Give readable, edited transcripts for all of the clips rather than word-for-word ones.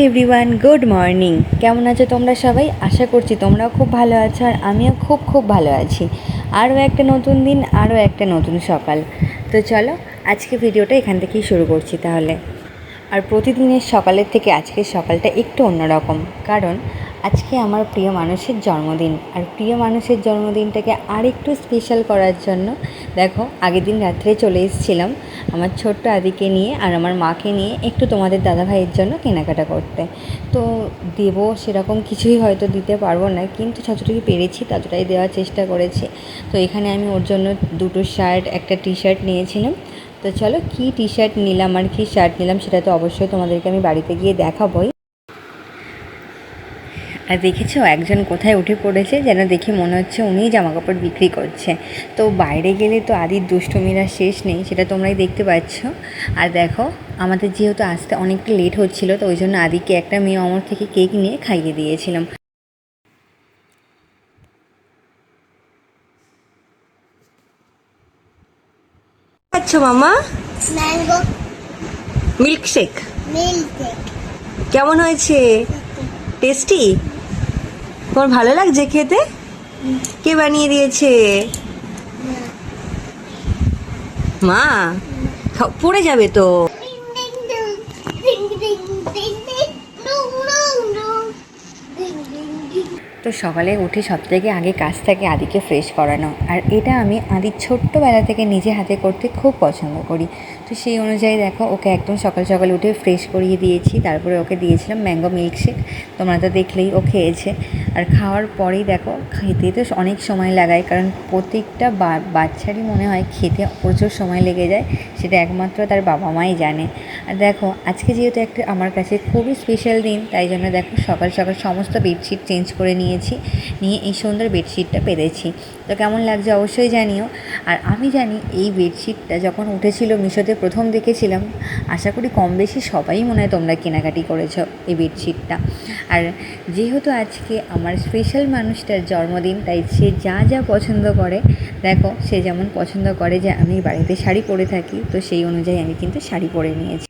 Everyone, good morning. কেমন আছো তোমরা সবাই? আশা করছি তোমরাও খুব ভালো আছো, আর আমিও খুব ভালো আছি। আরও একটা নতুন দিন, আরও একটা নতুন সকাল। তো চলো আজকে ভিডিওটা এখান থেকেই শুরু করছি তাহলে। আর প্রতিদিনের সকালের থেকে আজকের সকালটা একটু অন্যরকম, কারণ আজকে আমার প্রিয় মানুষের জন্মদিন। আর প্রিয় মানুষের জন্মদিনটাকে আরেকটু স্পেশাল করার জন্য দেখো, আগের দিন রাত্রে চলে এসেছিলাম আমার ছোট্ট আদিকে নিয়ে আর আমার মাকে নিয়ে একটু তোমাদের দাদাভাইয়ের জন্য কেনাকাটা করতে। তো দেবো সেরকম কিছুই হয়তো দিতে পারবো না, কিন্তু যতটুকু পেরেছি ততটাই দেওয়ার চেষ্টা করেছি। তো এখানে আমি ওর জন্য দুটো শার্ট, একটা টি শার্ট নিয়েছিলাম। তো চলো কী টি শার্ট নিলাম আর কী শার্ট নিলাম সেটা তো অবশ্যই তোমাদেরকে আমি বাড়িতে গিয়ে দেখাবোই। আর দেখেছো একজন কোথায় উঠে পড়েছে, যেন দেখে মনে হচ্ছে উনিই জামাকাপড় বিক্রি করছে। তো বাইরে গেলে তো আদির দুষ্টুমিরা শেষ নেই, সেটা তোমরাই দেখতে পাচ্ছ। আর দেখো আমাদের যেহেতু আসতে অনেকটা লেট হচ্ছিলো, তো ওই জন্য আদিকে একটা মেয়ে অমর থেকে কেক নিয়ে খাইয়ে দিয়েছিলাম। আচ্ছা মামা, ম্যাঙ্গো মিল্কশেক মিল্কশেক কেমন হয়েছে? টেস্টি? তোমার ভালো লাগছে খেতে? কে বানিয়ে দিয়েছে? মা। পড়ে যাবে তো। তো সকালে উঠে সবথেকে আগে কাজ থাকে আদিকে ফ্রেশ করানো, আর এটা আমি আদির ছোট্টবেলা থেকে নিজে হাতে করতে খুব পছন্দ করি। তো সেই অনুযায়ী দেখো ওকে একদম সকাল সকাল উঠে ফ্রেশ করিয়ে দিয়েছি, তারপরে ওকে দিয়েছিলাম ম্যাঙ্গো মিল্কশেক। তোমরা তো দেখলেই ও খেয়েছে। আর খাওয়ার পরেই দেখো, খেতে তো অনেক সময় লাগায়, কারণ প্রত্যেকটা বাচ্চারই মনে হয় খেতে প্রচুর সময় লেগে যায়, সেটা একমাত্র তার বাবা মাই জানে। আর দেখো আজকে যেহেতু একটা আমার কাছে খুবই স্পেশাল দিন, তাই জন্য দেখো সকাল সকাল সমস্ত বেডশিট চেঞ্জ করে নিয়ে এই সুন্দর বেডশিটটা পেরেছি। তো কেমন লাগছে অবশ্যই জানিও। আর আমি জানি এই বেডশিটটা যখন উঠেছিল মিশোতে প্রথম দেখেছিলাম, আশা করি কম বেশি সবাই মনে হয় তোমরা কেনাকাটি করেছো এই বেডশিটটা। আর যেহেতু আজকে আমার স্পেশাল মানুষটার জন্মদিন, তাই সে যা যা পছন্দ করে, দেখো সে যেমন পছন্দ করে যে আমি বাড়িতে শাড়ি পরে থাকি, তো সেই অনুযায়ী আমি কিন্তু শাড়ি পরে নিয়েছি।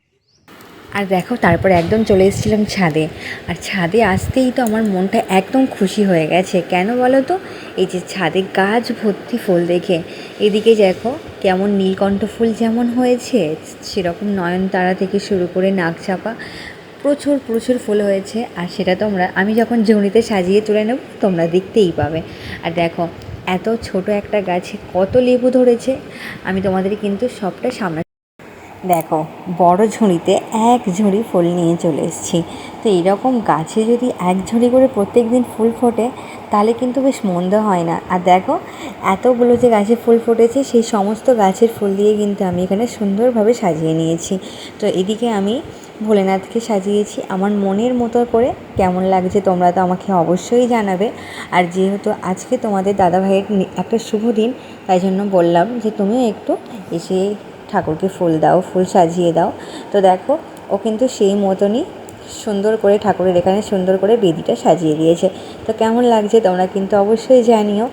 আর দেখো তারপরে একদম চলে এসেছিলাম ছাদে। আর ছাদে আসতেই তো আমার মনটা একদম খুশি হয়ে গেছে। কেন বলো তো? এই যে ছাদে গাছ ভর্তি ফুল দেখে, এদিকে দেখো কেমন নীলকণ্ঠ ফুল যেমন হয়েছে, সেরকম নয়নতারা থেকে শুরু করে নাকচাপা প্রচুর ফুল হয়েছে। আর সেটা আমি যখন ঝুড়িতে সাজিয়ে তুলে নেব তোমরা দেখতেই পাবে। আর দেখো এত ছোট একটা গাছে কত লেবু ধরেছে, আমি তোমাদের কিন্তু সবটা সামনে দেখো বড় ঝুড়িতে এক ঝুড়ি ফুল নিয়ে চলে এসেছি। তো এইরকম গাছে যদি এক ঝুড়ি করে প্রত্যেক দিন ফুল ফোটে তাহলে কিন্তু বেশ মন্দ হয় না। আর দেখো এতগুলো যে গাছে ফুল ফুটেছে, সেই সমস্ত গাছের ফুল দিয়ে কিন্তু আমি এখানে সুন্দরভাবে সাজিয়ে নিয়েছি। তো এদিকে আমি ভোলেনাথকে সাজিয়েছি আমার মনের মতো করে। কেমন লাগছে তোমরা তো আমাকে অবশ্যই জানাবে। আর যেহেতু আজকে তোমাদের দাদাভাইয়ের একটা শুভ দিন, তাই জন্য বললাম যে তুমিও একটু এসে ঠাকুরকে ফুল দাও, ফুল সাজিয়ে দাও। তো দেখো ও কিন্তু সেই মতনই সুন্দর করে ঠাকুরের এখানে সুন্দর করে বেদিটা সাজিয়ে দিয়েছে। তো কেমন লাগছে তোমরা কিন্তু অবশ্যই জানিও।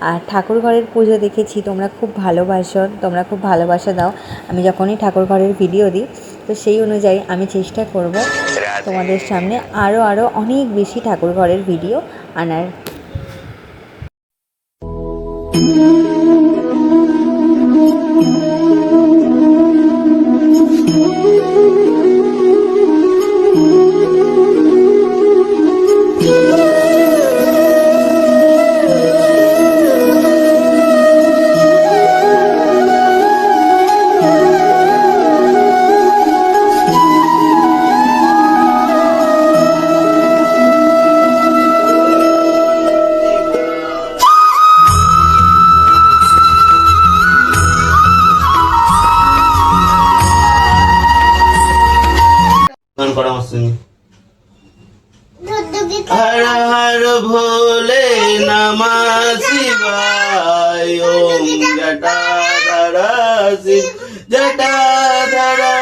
আর ঠাকুর ঘরের পুজো দেখেছি তোমরা খুব ভালোবাসো, তোমরা খুব ভালোবাসা দাও আমি যখনই ঠাকুর ঘরের ভিডিও দিই। তো সেই অনুযায়ী আমি চেষ্টা করব তোমাদের সামনে আরও অনেক বেশি ঠাকুর ঘরের ভিডিও আনার। हर हर भोले नमः शिवाय ओम जटाधरा शिव जटाधरा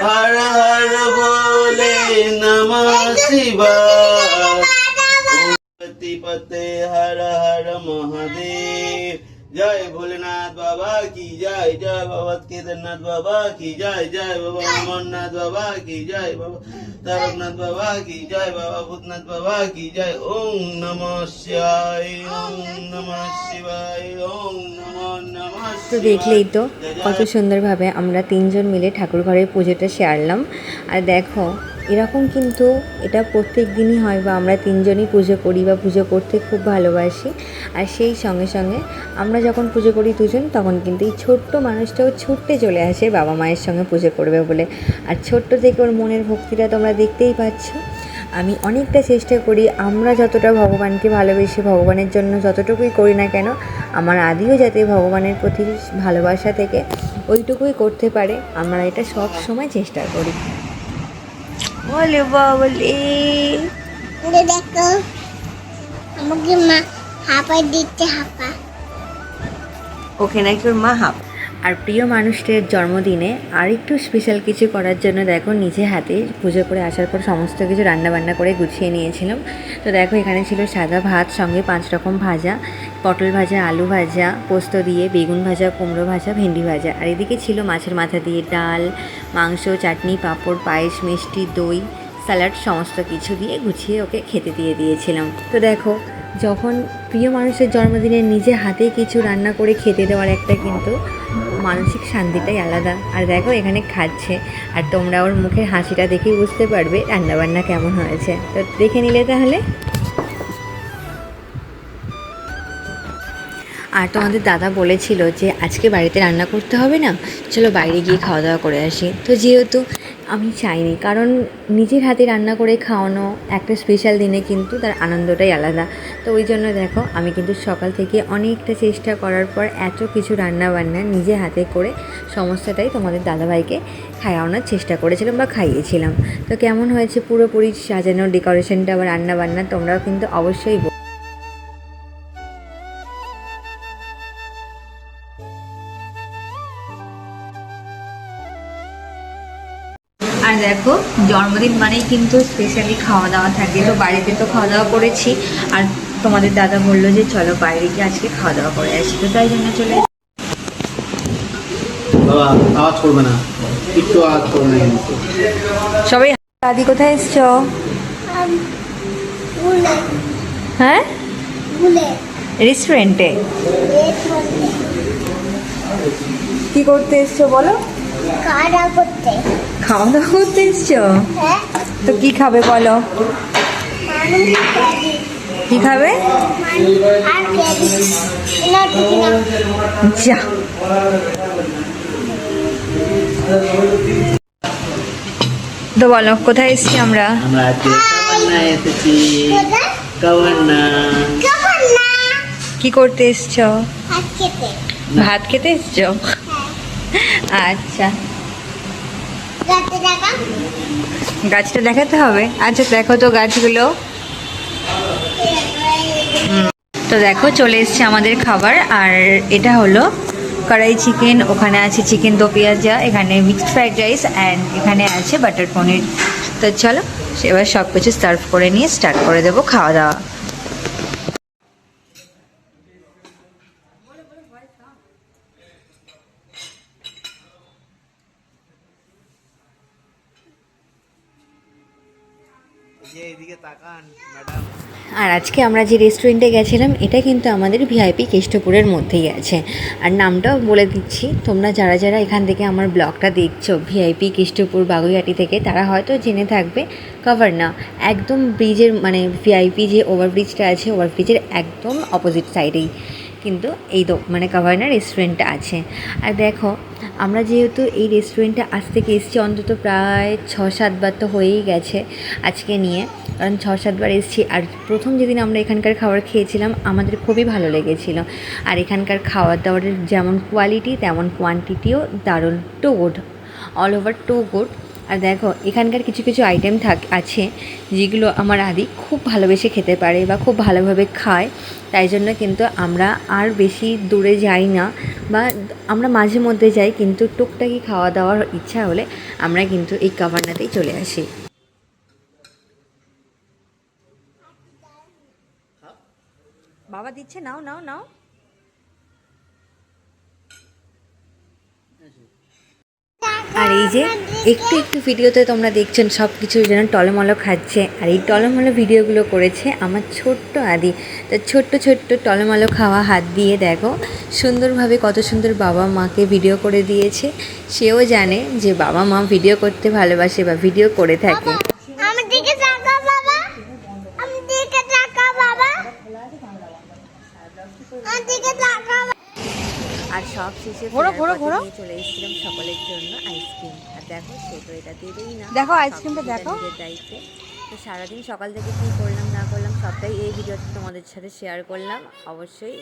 हर हर भोले नमः शिवाय ओम पतिपते हर हर महादेव জয় ভোলেনাথ বাবা কি জয়, জয় বাবা কেদারনাথ বাবা কি জয়, জয় বাবা অমরনাথ বাবা কি জয়, বাবা তারকনাথ বাবা কি জয়, বাবা ভূতনাথ বাবা কি জয়। ওম নমঃ শিবায়, ওম নমঃ শিবায়, ওম নমঃ তো দেখলেই তো কত সুন্দরভাবে আমরা তিনজন মিলে ঠাকুর ঘরের পুজোটা সারলাম। আর দেখো এরকম কিন্তু এটা প্রত্যেক দিনই হয়, বা আমরা তিনজনই পুজো করি বা পুজো করতে খুব ভালোবাসি। আর সেই সঙ্গে সঙ্গে আমরা যখন পুজো করি দুজন, তখন কিন্তু এই ছোট্ট মানুষটাও ছুটতে চলে আসে বাবা মায়ের সঙ্গে পুজো করবে বলে। আর ছোট্ট থেকে ওর মনের ভক্তিটা তোমরা দেখতেই পাচ্ছ। আমি অনেকটা চেষ্টা করি, আমরা যতটা ভগবানকে ভালোবেসে ভগবানের জন্য যতটুকুই করি না কেন, আমার আদিও যাতে ভগবানের প্রতি ভালোবাসা থেকে ওইটুকুই করতে পারে, আমরা এটা সব সময় চেষ্টা করি। বলে বলে দেখো আমাকে মা হাঁপাই দিচ্ছে, হাঁপা। ওকে নাকি ওর মা হাফ। আর প্রিয় মানুষদের জন্মদিনে আর একটু স্পেশাল কিছু করার জন্য দেখো নিজে হাতে পুজো করে আসার পর সমস্ত কিছু রান্নাবান্না করে গুছিয়ে নিয়েছিলাম। তো দেখো এখানে ছিল সাদা ভাত, সঙ্গে 5 রকম ভাজা, পটল ভাজা, আলু ভাজা, পোস্ত দিয়ে, বেগুন ভাজা, কুমড়ো ভাজা, ভেন্ডি ভাজা। আর এদিকে ছিল মাছের মাথা দিয়ে ডাল, মাংস, চাটনি, পাঁপড়, পায়েস, মিষ্টি, দই, স্যালাড, সমস্ত কিছু দিয়ে গুছিয়ে ওকে খেতে দিয়ে দিয়েছিলাম। তো দেখো যখন প্রিয় মানুষের জন্মদিনে নিজে হাতে কিছু রান্না করে খেতে দেওয়ার একটা কিন্তু মানসিক শান্তিটাই আলাদা। আর দেখো এখানে খাচ্ছে, আর তোমরা ওর মুখের হাসিটা দেখেই বুঝতে পারবে রান্নাবান্না কেমন হয়েছে। তো দেখে নিলে তাহলে। আর তোমাদের দাদা বলেছিল যে আজকে বাড়িতে রান্না করতে হবে না, চলো বাইরে গিয়ে খাওয়া দাওয়া করে আসি। তো যেহেতু আমি চাইনি, কারণ নিজের হাতে রান্না করে খাওয়ানো একটা স্পেশাল দিনে কিন্তু তার আনন্দটাই আলাদা। তো ওই জন্য দেখো আমি কিন্তু সকাল থেকে অনেকটা চেষ্টা করার পর এত কিছু রান্নাবান্না নিজে হাতে করে সমস্তটাই তোমাদের দাদাভাইকে খাওয়ানোর চেষ্টা করেছিলাম বা খাইয়েছিলাম। তো কেমন হয়েছে পুরোপুরি সাজানো ডেকোরেশনটা বা রান্নাবান্না, তোমরাও কিন্তু অবশ্যই। আর দেখো জন্মদিন মানেই কিন্তু স্পেশালি খাওয়া দাওয়া থাকে। তো বাড়িতে তো খাওয়া দাওয়া করেছি, আর তোমাদের দাদা বললো যে চলো বাইরে গিয়ে আজকে খাওয়া দাওয়া করে আসি। তো তাই জন্য চলে বাবা আওয়াজ করবে না, একটু আওয়াজ করবে না কিন্তু। সবাই। দাদি কোথায় এসছো? ভুলে হ্যাঁ, ভুলে রেস্টুরেন্টে। কি করতে এসছো বলো? কাটা করতে। খাওয়া দাওয়া করতে এসছো? হ্যাঁ, তো কি খাবে বলো? মানুষ ক্যারি, কি খাবে? আর ক্যারি না ঠিক না। যা, তো বলো কোথায় এসছি আমরা? আমরা আজকে কাবান্না এসেছি। কোথায়? কাবান্না। কেমন না কি করতে এসছো? হাত খেতে। ভাত খেতে এসছো? আচ্ছা, গাছে টাকা গাছটা দেখাতে হবে। আচ্ছা দেখো তো গাছগুলো। তো দেখো চলে এসছে আমাদের খাবার। আর এটা হলো কড়াই চিকেন, ওখানে আছে চিকেন দো পেঁয়াজা, এখানে মিক্সড ফ্রাইড রাইস, অ্যান্ড এখানে আছে বাটার পনির। তো চলো এবার সব কিছু সার্ভ করে নিয়ে স্টার্ট করে দেবো খাওয়া দাওয়া। এদিকে তাকান ম্যাডাম। আর আজকে আমরা যে রেস্টুরেন্টে গেছিলাম এটা কিন্তু আমাদের ভিআইপি কেষ্টপুরের মধ্যেই আছে। আর নামটাও বলে দিচ্ছি, তোমরা যারা যারা এখান থেকে আমার ব্লগটা দেখছো ভিআইপি কেষ্টপুর বাগুইহাটি থেকে, তারা হয়তো জেনে থাকবে কাভারনা একদম ব্রিজের, মানে ভিআইপি যে ওভারব্রিজটা আছে ওভারব্রিজের একদম অপোজিট সাইডেই কিন্তু এই মানে কাভারনা রেস্টুরেন্টটা আছে। আর দেখো আমরা যেহেতু এই রেস্টুরেন্টে আজ থেকে এসেছি অন্তত প্রায় 6-7 বার তো হয়েই গেছে আজকে নিয়ে, কারণ 6-7 বার এসেছি। আর প্রথম যেদিন আমরা এখানকার খাবার খেয়েছিলাম আমাদের খুবই ভালো লেগেছিল। আর এখানকার খাবার দাবারের যেমন কোয়ালিটি তেমন কোয়ান্টিটিও দারুণ, too good, all over too good. আর দেখো এখানকার কিছু কিছু আইটেম আছে যেগুলো আমার আদি খুব ভালোবেসে খেতে পারে বা খুব ভালোভাবে খায়। তাই জন্য কিন্তু আমরা আর বেশি দূরে যাই না, বা আমরা মাঝে মধ্যে যাই, কিন্তু টুকটাকি খাওয়া দাওয়ার ইচ্ছা হলে আমরা কিন্তু এই কাভারনাতেই চলে আসি। বাবা দিচ্ছে, নাও নাও নাও। এই যে একটু একটু ভিডিওতে তোমরা দেখছেন সব কিছু যেন টলমলো খাচ্ছে, আর এই টলমলো ভিডিওগুলো করেছে আমার ছোট্ট আদি। তো ছোট্ট ছোট্ট টলমলো খাওয়া হাত দিয়ে দেখো সুন্দরভাবে কত সুন্দর বাবা মাকে ভিডিও করে দিয়েছে। সেও জানে যে বাবা মা ভিডিও করতে ভালোবাসে বা ভিডিও করে থাকে। আমার দিকে তাকাও বাবা, আমার দিকে তাকাও বাবা, আমার দিকে তাকাও। আর সব শেষে ঘোরো, ঘোরো, ঘোরো। নিয়ে চলে এসেছিলাম সকলের জন্য আইসক্রিম। আর দেখো সে তো এটা দেবেই না, দেখো আইসক্রিমটা সব কিছুটা দেখো। নিজের দায়িত্বে। তো সারাদিন সকাল থেকে কী করলাম না করলাম সবটাই এই ভিডিওতে তোমাদের সাথে শেয়ার করলাম। অবশ্যই